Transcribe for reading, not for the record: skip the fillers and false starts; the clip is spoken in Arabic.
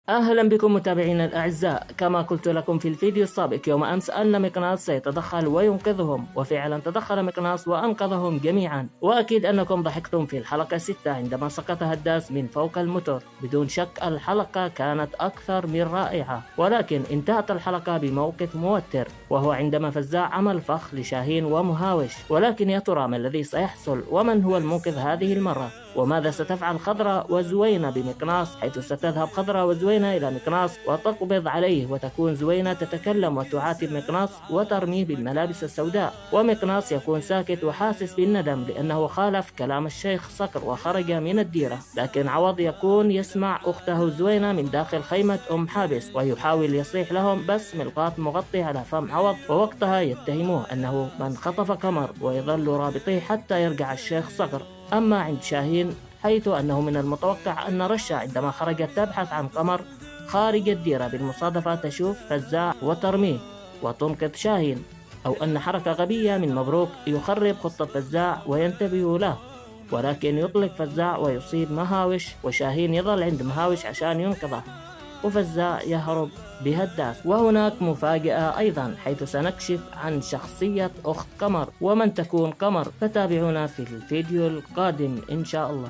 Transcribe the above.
أهلا بكم متابعينا الأعزاء. كما قلت لكم في الفيديو السابق يوم أمس أن مقناص سيتدخل وينقذهم، وفعلا تدخل مقناص وأنقذهم جميعا. وأكيد أنكم ضحكتم في الحلقة 6 عندما سقط هداس من فوق الموتور. بدون شك الحلقة كانت أكثر من رائعة، ولكن انتهت الحلقة بموقف موتر، وهو عندما فزاع عمل فخ لشاهين ومهاوش. ولكن يا ترى ما الذي سيحصل، ومن هو المنقذ هذه المرة؟ وماذا ستفعل خضرة وزوينة بمقناص، حيث ستذهب خضرة وزوينة إلى مقناص وتقبض عليه، وتكون زوينة تتكلم وتعاتب مقناص وترميه بالملابس السوداء، ومقناص يكون ساكت وحاسس بالندم لأنه خالف كلام الشيخ صقر وخرج من الديرة. لكن عوض يكون يسمع أخته زوينة من داخل خيمة أم حابس، ويحاول يصيح لهم بس ملقاط مغطي على فم عوض، ووقتها يتهموه أنه من خطف قمر، ويظل رابطيه حتى يرجع الشيخ صقر. أما عند شاهين، حيث أنه من المتوقع أن رشا عندما خرجت تبحث عن قمر خارج الديرة بالمصادفة تشوف فزاع وترميه وتنقذ شاهين، أو أن حركة غبية من مبروك يخرب خطة فزاع وينتبه له، ولكن يطلق فزاع ويصيب مهاوش، وشاهين يظل عند مهاوش عشان ينقذه، وفزاع يهرب بهداس. وهناك مفاجأة أيضا، حيث سنكشف عن شخصية أخت قمر ومن تكون قمر، فتابعونا في الفيديو القادم إن شاء الله.